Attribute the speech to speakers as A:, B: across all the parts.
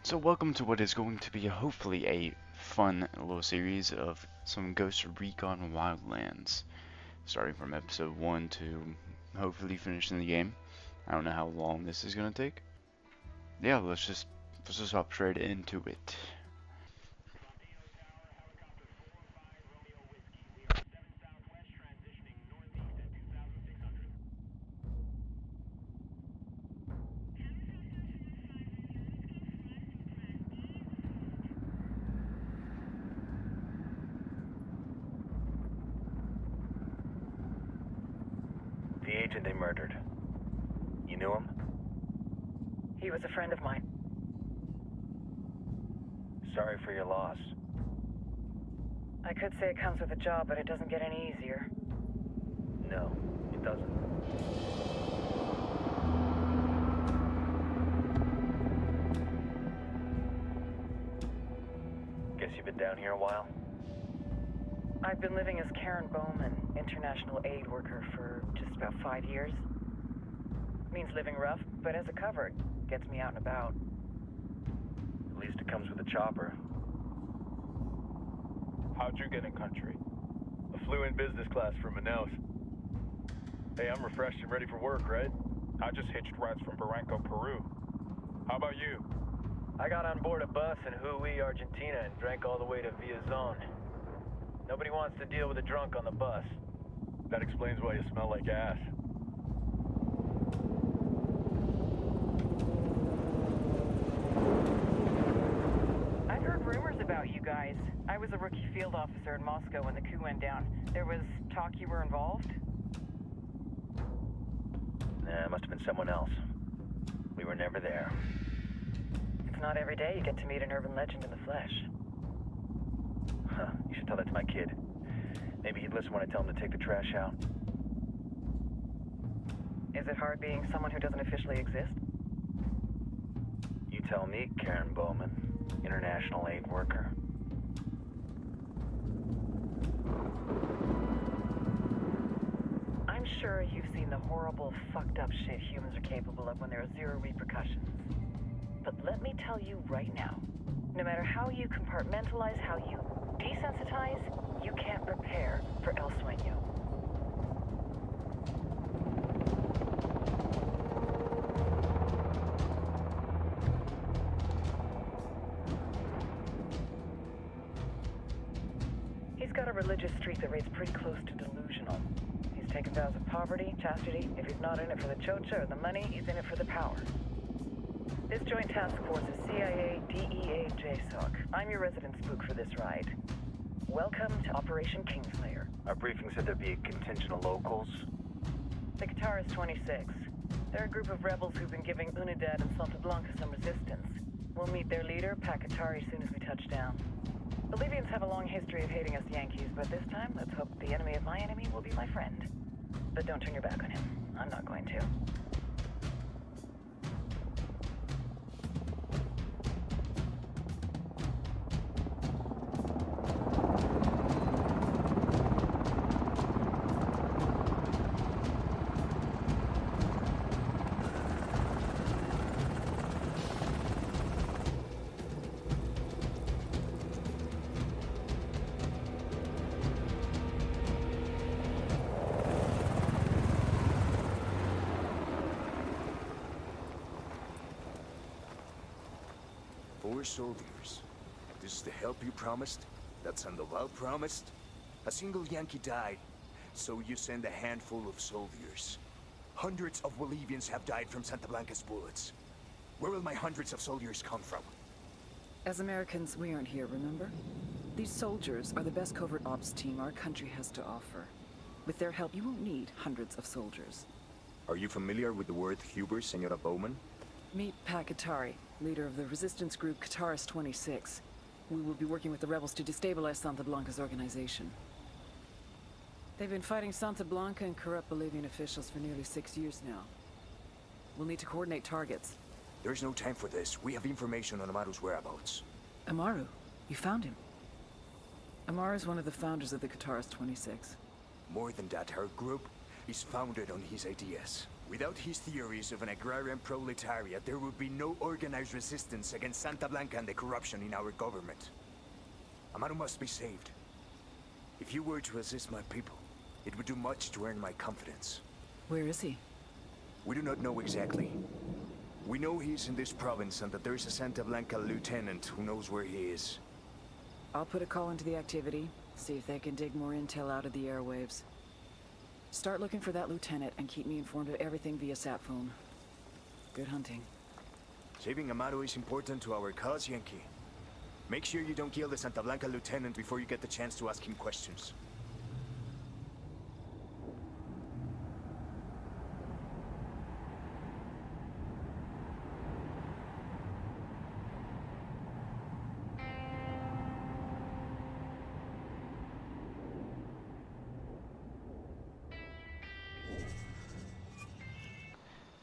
A: So welcome to what is going to be hopefully a fun little series of some Ghost Recon Wildlands. Starting from episode 1 to hopefully finishing the game. I don't know how long this is gonna take. Yeah, let's just hop straight into it.
B: The agent they murdered. You knew him?
C: He was a friend of mine.
B: Sorry for your loss.
C: I could say it comes with a job, but it doesn't get any easier.
B: No, it doesn't. Guess you've been down here a while?
C: I've been living as Karen Bowman, international aid worker, for just about 5 years. Means living rough, but as a cover, gets me out and about.
B: At least it comes with a chopper.
D: How'd you get in country? I flew in business class from Manaus. Hey, I'm refreshed and ready for work, right? I just hitched rides from Barranco, Peru. How about you?
E: I got on board a bus in Hui, Argentina, and drank all the way to Villazon. Nobody wants to deal with a drunk on the bus.
D: That explains why you smell like ass.
C: I've heard rumors about you guys. I was a rookie field officer in Moscow when the coup went down. There was talk you were involved?
B: Nah, it must have been someone else. We were never there.
C: It's not every day you get to meet an urban legend in the flesh.
B: Huh, you should tell that to my kid. Maybe he'd listen when I tell him to take the trash out.
C: Is it hard being someone who doesn't officially exist?
B: You tell me, Karen Bowman, international aid worker.
C: I'm sure you've seen the horrible, fucked up shit humans are capable of when there are zero repercussions. But let me tell you right now, no matter how you compartmentalize, how you desensitize, you can't prepare for El Sueño. He's got a religious streak that rates pretty close to delusional. He's taken vows of poverty, chastity. If he's not in it for the chocha or the money, he's in it for the power. This joint task force is CIA, DEA, JSOC. I'm your resident spook for this ride. Welcome to Operation Kingslayer.
B: Our briefing said there'd be a contingent of locals.
C: The Qatar is 26. They're a group of rebels who've been giving Unidad and Santa Blanca some resistance. We'll meet their leader, Pakatari, as soon as we touch down. The Libyans have a long history of hating us Yankees, but this time, let's hope the enemy of my enemy will be my friend. But don't turn your back on him. I'm not going to.
F: Four soldiers. This is the help you promised? That Sandoval promised? A single Yankee died, so you send a handful of soldiers. Hundreds of Bolivians have died from Santa Blanca's bullets. Where will my hundreds of soldiers come from?
G: As Americans, we aren't here, remember? These soldiers are the best covert ops team our country has to offer. With their help, you won't need hundreds of soldiers.
F: Are you familiar with the word hubris, Senora Bowman?
G: Meet Pakatari, leader of the resistance group Qatar's 26. We will be working with the rebels to destabilize Santa Blanca's organization. They've been fighting Santa Blanca and corrupt Bolivian officials for nearly 6 years now. We'll need to coordinate targets.
F: There's no time for this. We have information on Amaru's whereabouts.
G: Amaru, you found him. Amaru is one of the founders of the Qatar's 26.
F: More than that, her group is founded on his ideas. Without his theories of an agrarian proletariat, there would be no organized resistance against Santa Blanca and the corruption in our government. Amaru must be saved. If you were to assist my people, it would do much to earn my confidence.
G: Where is he?
F: We do not know exactly. We know he's in this province and that there is a Santa Blanca lieutenant who knows where he is.
G: I'll put a call into the activity, see if they can dig more intel out of the airwaves. Start looking for that lieutenant and keep me informed of everything via sat phone. Good hunting.
F: Saving Amaru is important to our cause, Yankee. Make sure you don't kill the Santa Blanca lieutenant before you get the chance to ask him questions.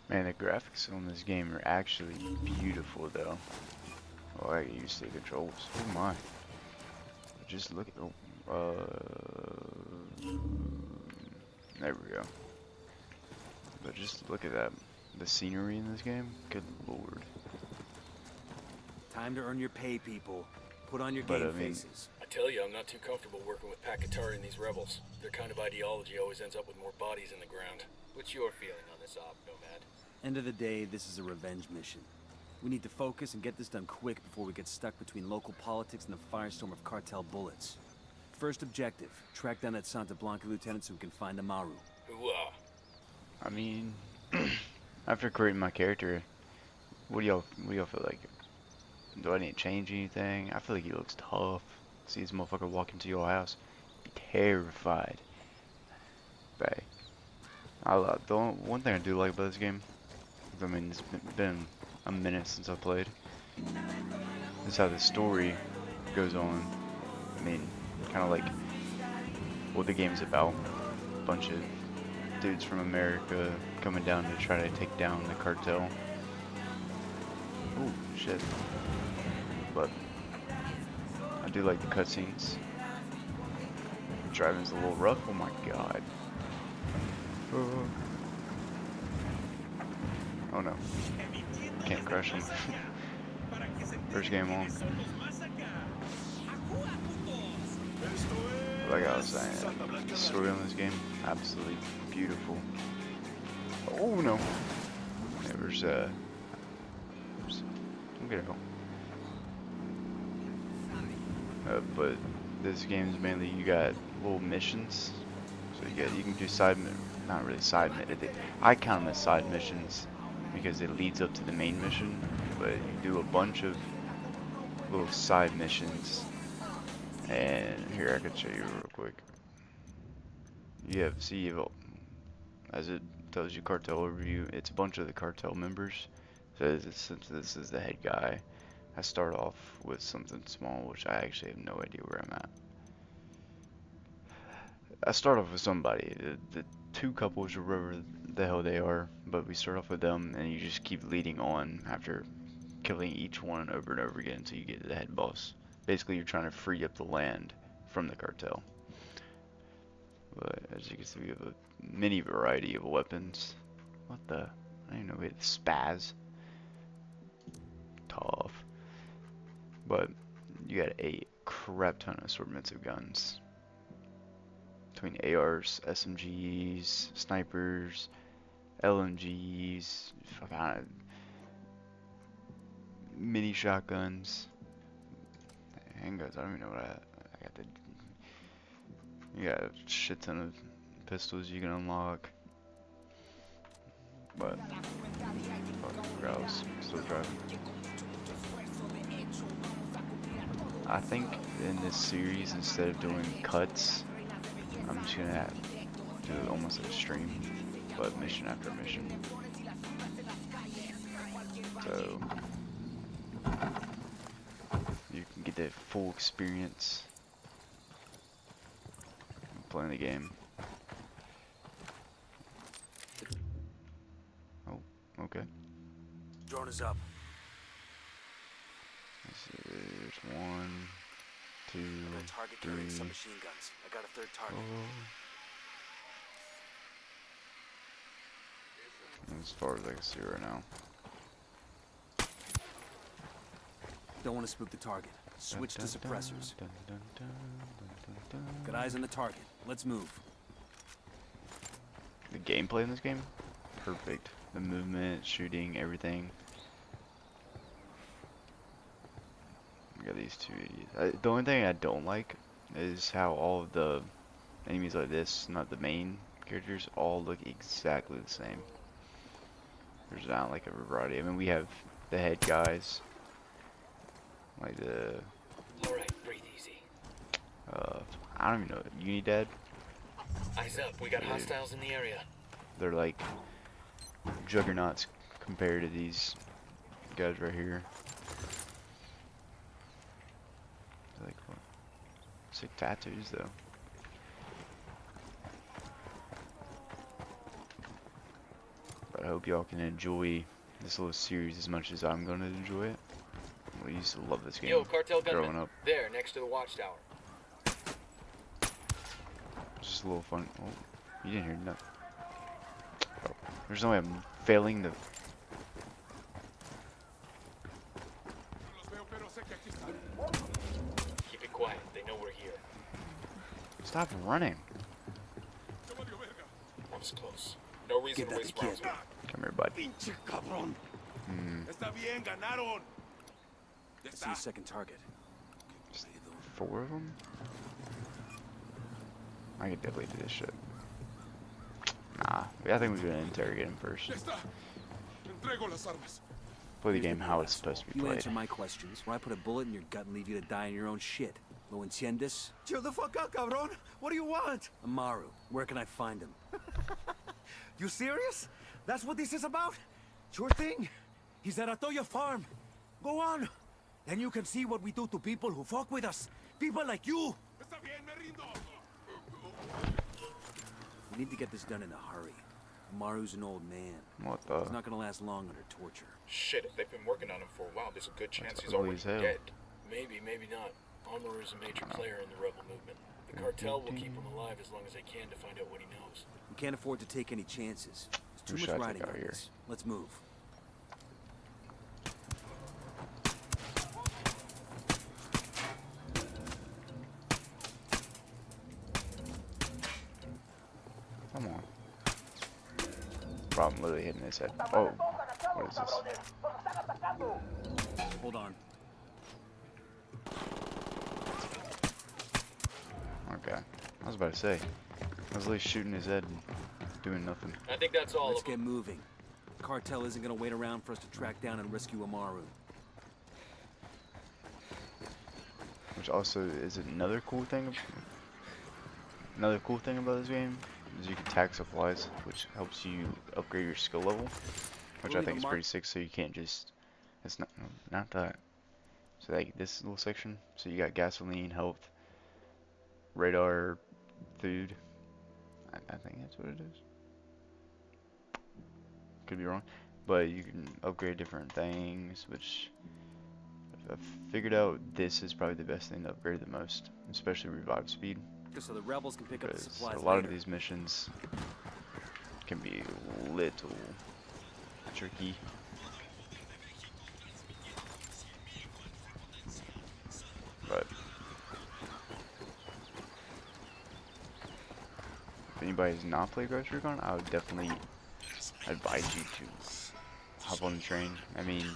A: Man, the graphics on this game are actually beautiful, though. Oh, I get used to the controls. Oh my! Just look at there we go. But just look at that, the scenery in this game. Good lord.
H: Time to earn your pay, people. Put on your
A: But,
H: game
A: I mean-
H: faces.
I: I tell you, I'm not too comfortable working with Pakatari and these rebels. Their kind of ideology always ends up with more bodies in the ground.
E: What's your feeling on this op, Nomad?
H: End of the day, this is a revenge mission. We need to focus and get this done quick before we get stuck between local politics and the firestorm of cartel bullets. First objective, track down that Santa Blanca lieutenant so we can find Amaru.
I: Hooah!
A: I mean, after creating my character, what do y'all feel like? Do I need to change anything? I feel like he looks tough. See this motherfucker walk into your house, be terrified. But the one thing I do like about this game, I mean, it's been a minute since I played, is how the story goes on. I mean, kind of like what the game's about. A bunch of dudes from America coming down to try to take down the cartel. Oh shit. But I do like the cutscenes. Driving's a little rough. Oh my god. Oh no. Can't crush him. First game on. Like I was saying, the story on this game, absolutely beautiful. Oh no. There's I'm gonna go. But this game's mainly, you got little missions. So you can do not really side I count them as side missions because it leads up to the main mission. But you do a bunch of little side missions. And here, I can show you real quick. As it tells you cartel overview, it's a bunch of the cartel members. So since this is the head guy, I start off with something small, which I actually have no idea where I'm at. I start off with somebody, the two couples or whoever the hell they are, but we start off with them and you just keep leading on after killing each one over and over again until you get to the head boss. Basically, you're trying to free up the land from the cartel. But as you can see, we have a mini variety of weapons. What the? I don't even know. We have spaz. Tough. But you got a crap ton of assortments of guns. Between ARs, SMGs, snipers, LMGs, mini shotguns, handguns. I don't even know what I got. You got a shit ton of pistols you can unlock. But fuck, I was still driving. I think in this series, instead of doing cuts, I'm just gonna do it almost like a stream, but mission after mission. So you can get the full experience of playing the game. Oh, okay.
H: Drone is up.
A: Let's see, there's 1, 2,
H: Got a target
A: 3.
H: carrying some machine guns. I got a third target.
A: As far as I can see right now.
H: Don't want to spook the target. Switch to suppressors. Got eyes on the target. Let's move.
A: The gameplay in this game, perfect. The movement, shooting, everything. We got these two idiots. The only thing I don't like is how all of the enemies like this, not the main characters, all look exactly the same. There's not like a variety. I mean, we have the head guys, like the
I: Alright, breathe easy.
A: I don't even know, Unidad.
I: Eyes up, we got hostiles in the area.
A: They're like juggernauts compared to these guys right here. They're like what? Sick tattoos though. But I hope y'all can enjoy this little series as much as I'm gonna enjoy it. I used to love this game.
I: Yo, cartel
A: growing
I: gunman.
A: up.
I: There, next to the watchtower.
A: It's just a little fun. Oh, you didn't hear nothing. Oh, there's no way I'm failing the.
I: Keep it quiet, they know we're here.
A: Stop running.
I: That was close. No reason to waste rounds.
A: Come here, bud.
H: See a second target.
A: Just 4 of them? I could definitely do this shit. Nah, I think we're gonna interrogate him first. Play the game how it's supposed to be
H: You
A: played.
H: answer my questions, or I put a bullet in your gut and leave you to die in your own shit. ¿Lo entiendes?
F: Chill the fuck out, cabron. What do you want?
H: Amaru, where can I find him?
F: You serious? That's what this is about? Sure thing. He's at Atoya Farm. Go on. Then you can see what we do to people who fuck with us. People like you.
H: We need to get this done in a hurry. Amaru's an old man.
A: What the?
H: He's not gonna last long under torture.
J: Shit, if they've been working on him for a while, there's a good chance he's
A: ugly
J: already
A: as hell.
J: dead.
I: Maybe, maybe not. Amaru's a major player in the rebel movement. The cartel will keep him alive as long as they can to find out what he knows.
H: We can't afford to take any chances.
A: Who
H: There's too
A: should
H: much
A: I take
H: riding
A: out
H: on
A: here?
H: this. Let's move.
A: Come on. Problem literally hitting his head. Oh, what is this?
H: Hold on.
A: Okay. I was about to say. I was at least shooting his head and doing nothing.
I: I think that's all
H: Let's
I: of
H: get
I: them.
H: moving. The cartel isn't gonna wait around for us to track down and rescue Amaru.
A: Which also is another cool thing. Another cool thing about this game is you can tag supplies, which helps you upgrade your skill level, which I think is pretty sick. So you can't just. It's not that. So like this little section. So you got gasoline, health, radar, food. I think that's what it is. Could be wrong, but you can upgrade different things, which I've figured out this is probably the best thing to upgrade the most, especially revive speed.
H: So the rebels can pick up the
A: Because
H: supplies
A: a lot
H: later.
A: of these missions can be a little tricky. But if anybody has not played Ghost Recon, I would definitely advise you to hop on the train. I mean, you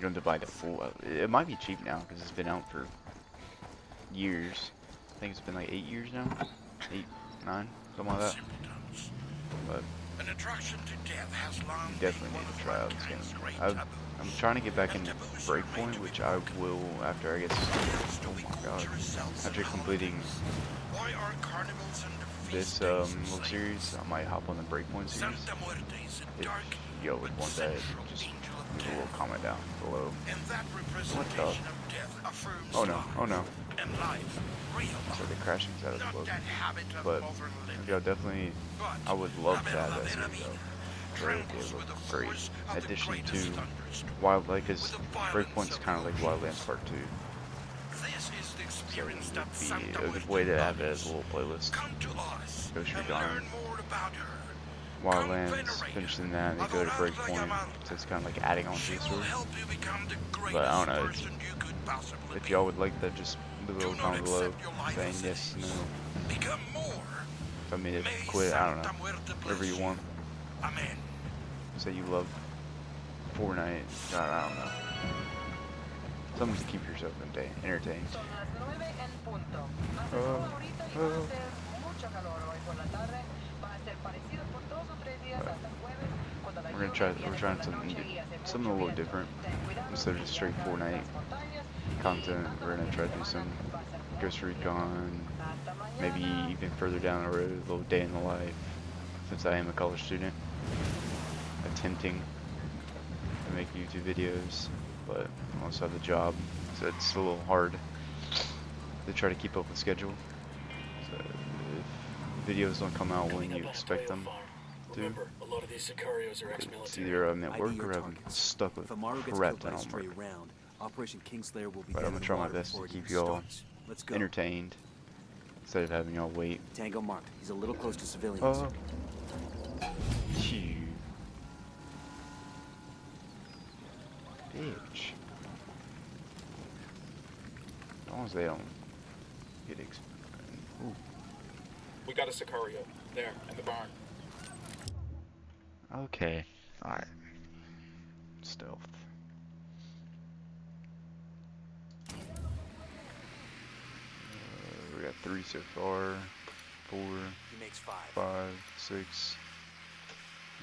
A: don't have to buy the full. It might be cheap now because it's been out for years. I think it's been like 8 years now. 8, 9, something like that. But
K: An attraction to death has long
A: you definitely need to try out this game. I'm trying to get back into Breakpoint, which I will after I get. Oh my god! After completing
K: Why are carnivals and
A: this little series, I might hop on the Breakpoint series.
K: Santa Muerte is a
A: If
K: dark
A: y'all would want that, just leave a little comment down below.
K: and that representation of death affirms
A: Oh no!
K: life
A: Oh no!
K: and life, real
A: So
K: life,
A: the crashing side of the
K: not
A: boat.
K: that habit of
A: But
K: modern living.
A: y'all definitely,
K: But
A: I would love to
K: Abel
A: have that
K: of
A: series
K: enemy
A: though. It
K: trembles
A: would
K: with
A: look
K: the
A: great
K: force of the
A: addition
K: greatest
A: to
K: thunderstorm.
A: Wildlife, because
K: With the
A: Breakpoint's
K: violence
A: kind of
K: of
A: like
K: the
A: Wildlands Part 2.
K: This is the
A: So it
K: experience that
A: would
K: Santa
A: be a good
K: Muerte
A: way to have it as
K: embodies.
A: a little playlist.
K: Come to us
A: Ghost
K: and
A: Recon.
K: learn more about her.
A: Wildlands, finishing that, and then go to Breakpoint. So it's kind of like adding on to the story. But I don't know. If y'all would like that, just leave a little comment below saying yes, no. If I mean to quit, I don't know. Whatever you want. Say you love Fortnite. I don't know. Something to keep yourself entertained. We're trying something a little different. Instead of just straight Fortnite content, we're gonna try to do some Ghost Recon, maybe even further down the road, a little day in the life, since I am a college student, attempting to make YouTube videos, but I also have the job, so it's a little hard to try to keep up with schedule. So if videos don't come out when you expect them to,
I: Remember, a lot of these Sicarios are ex-military.
A: it's either I'm at work or I'm stuck with crap that I'm working.
H: Operation Kingslayer will be.
A: But I'm gonna try my best to keep y'all entertained instead of having y'all wait.
H: Tango marked. He's a little close to civilians.
A: Phew. Bitch. As long as they don't get ooh.
J: We got a Sicario there in the barn.
A: Okay. Alright. Stealth. We got 3 so far. 4.
H: He makes 5.
A: 5, 6.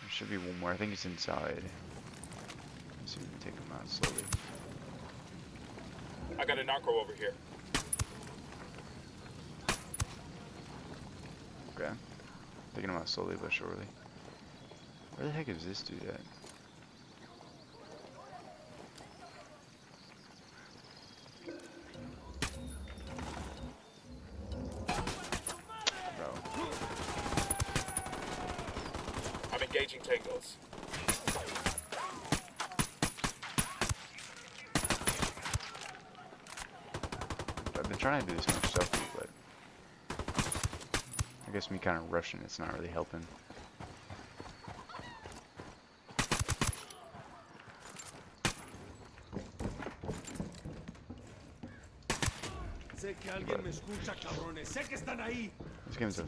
A: There should be one more. I think it's inside. Let's see if we can take him out slowly.
J: I got a narco over here.
A: Okay. Taking him out slowly but surely. Where the heck is this dude at? Bro.
J: I'm engaging tangos.
A: I've been trying to do this much stuff, but I guess me kind of rushing it's not really helping. This game's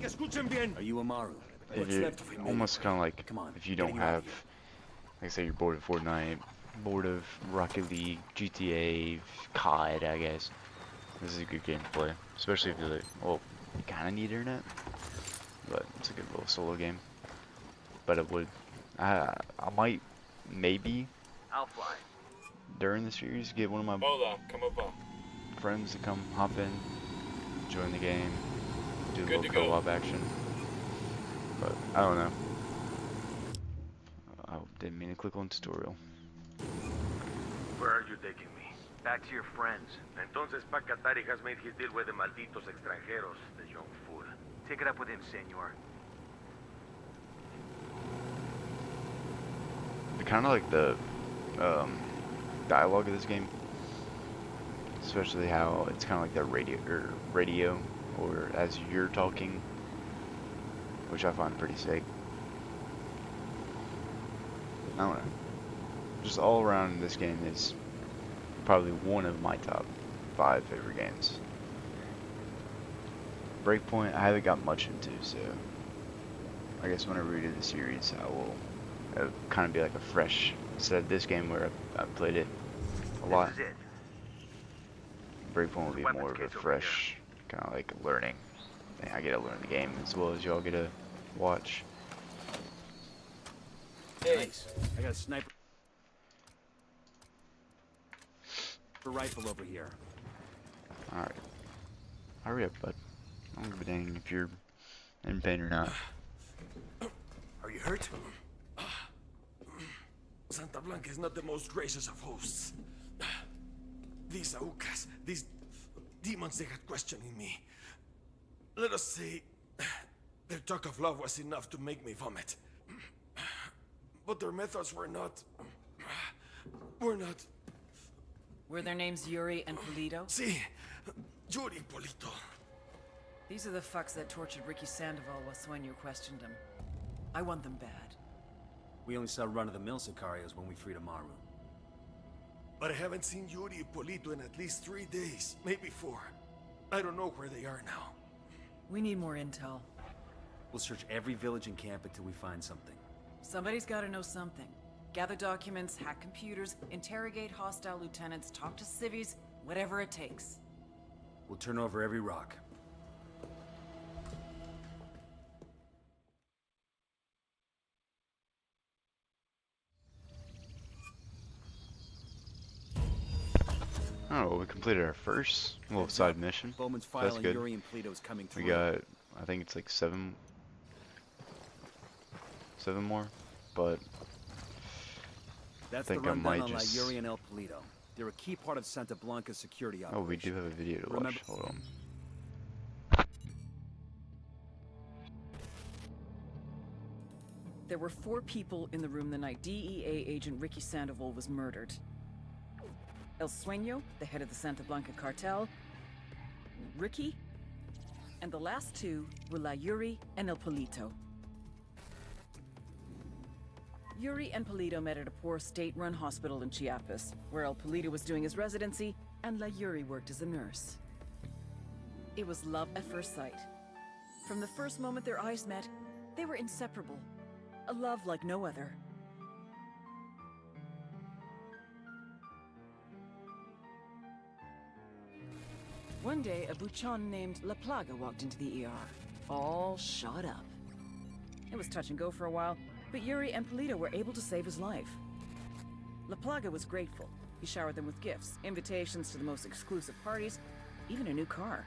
H: Are you Amaru?
A: almost kind of like if you don't have, like I say, you're bored of Fortnite, bored of Rocket League, GTA, COD, I guess. This is a good game to play, especially if you're like, well, you kind of need internet, but it's a good little solo game. But it would, I might, maybe,
B: I'll fly.
A: during the series, get one of my
J: Hola, come up.
A: friends to come hop in, join the game, do a
J: Good
A: little
J: to go.
A: co-op action. But I don't know. I didn't mean to click on tutorial.
B: Where are you taking me? Back to your friends. Entonces Pacatari has made his deal with the malditos extranjeros, the young fool. Take it up with him, senor.
A: Kind of like the dialogue of this game, especially how it's kind of like that radio, or as you're talking, which I find pretty sick. I don't know. Just all around, this game is probably one of my top 5 favorite games. Breakpoint, I haven't got much into, so I guess whenever we do the series, it'll kind of be like a fresh, instead of this game where I've played it a lot.
B: This is it.
A: Breakpoint will be more of a fresh, kind of like learning. And I get to learn the game as well as y'all get to watch.
H: Nice. I got a sniper rifle over here.
A: Alright. Hurry up, bud. I don't give a dang if you're in pain or not.
F: Are you hurt?
L: Santa Blanca is not the most gracious of hosts. These Aucas, these demons they had questioning me. Let us say, their talk of love was enough to make me vomit. But their methods were not...
G: Were their names Yuri and Polito?
L: Si, Yuri Polito.
G: These are the fucks that tortured Ricky Sandoval while Sueño questioned him. I want them bad.
H: We only saw run-of-the-mill Sicarios when we freed Amaru.
L: But I haven't seen Yuri and Polito in at least 3 days, maybe 4. I don't know where they are now.
G: We need more intel.
H: We'll search every village and camp until we find something.
G: Somebody's gotta know something. Gather documents, hack computers, interrogate hostile lieutenants, talk to civvies, whatever it takes.
H: We'll turn over every rock.
A: Oh, we completed our first little side mission.
H: Bowman's file
A: That's
H: on
A: good.
H: Yuri and Polito is coming through.
A: We got, I think it's like seven more, but
H: That's
A: I think
H: the
A: I
H: rundown
A: might
H: on
A: just...
H: La Yuri and El Polito. They're a key part of Santa Blanca's security
A: Oh,
H: operation.
A: we do have a video to watch.
H: Remember...
A: Hold on.
G: There were 4 people in the room the night DEA agent Ricky Sandoval was murdered. El Sueño, the head of the Santa Blanca cartel, Ricky, and the last 2 were La Yuri and El Polito. Yuri and Polito met at a poor state-run hospital in Chiapas, where El Polito was doing his residency and La Yuri worked as a nurse. It was love at first sight. From the first moment their eyes met, they were inseparable. A love like no other. One day, a buchon named La Plaga walked into the ER, all shot up. It was touch and go for a while, but Yuri and Polito were able to save his life. La Plaga was grateful. He showered them with gifts, invitations to the most exclusive parties, even a new car.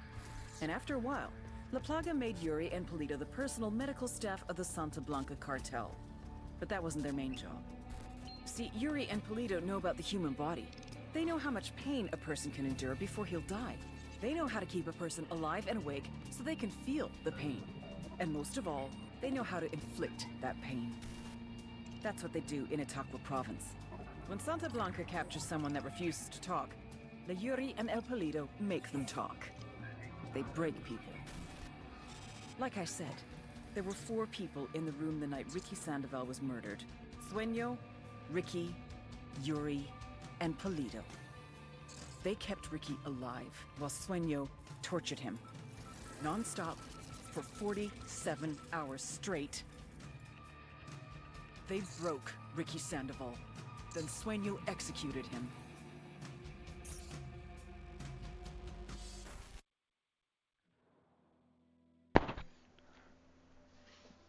G: And after a while, La Plaga made Yuri and Polito the personal medical staff of the Santa Blanca cartel. But that wasn't their main job. See, Yuri and Polito know about the human body. They know how much pain a person can endure before he'll die. They know how to keep a person alive and awake so they can feel the pain. And most of all, they know how to inflict that pain. That's what they do in Itacua province. When Santa Blanca captures someone that refuses to talk, La Yuri and El Polito make them talk. They break people. Like I said, there were 4 people in the room the night Ricky Sandoval was murdered. Sueño, Ricky, Yuri, and Polito. They kept Ricky alive while Sueño tortured him. Non-stop for 47 hours straight. They broke Ricky Sandoval. Then Sueño executed him.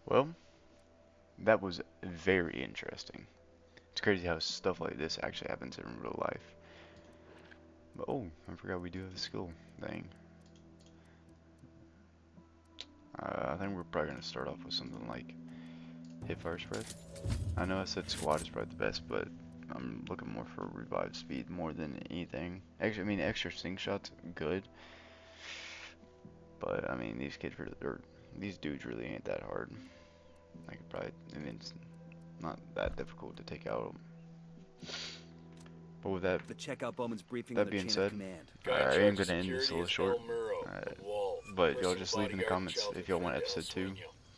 A: Well, that was very interesting. It's crazy how stuff like this actually happens in real life. But, oh, I forgot we do have the skill thing. I think we're probably going to start off with something like hip fire spread. I know I said squad is probably the best, but I'm looking more for revive speed more than anything. Actually, I mean, extra slingshot's good. But, I mean, these kids, these dudes really ain't that hard. I could probably, I mean, it's not that difficult to take out. But with that,
H: check out Bowman's briefing
A: that being said, I am going to end this a little short. But y'all just leave in the comments if y'all want episode 2.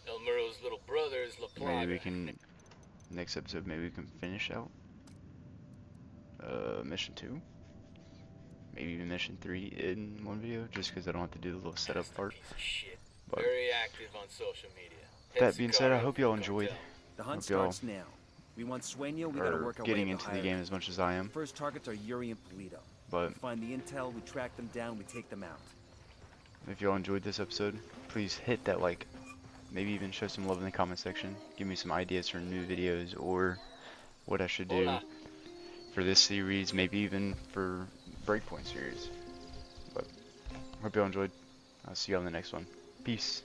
I: El Muro's little brother is La Plaga.
A: Maybe we can, next episode, maybe we can finish out mission 2. Maybe even mission 3 in one video, just because I don't have to do the little setup part. But
I: very active on social media.
A: That being said, I hope y'all enjoyed.
H: The hunt starts now. We want Sueño, we gotta work our way
A: getting into the game as much as I am.
H: First targets are Yuri and Polito.
A: But
H: we find the intel, we track them down, we take them out.
A: If y'all enjoyed this episode, please hit that like. Maybe even show some love in the comment section. Give me some ideas for new videos or what I should do for this series, maybe even for Breakpoint series. But hope y'all enjoyed. I'll see y'all in the next one. Peace.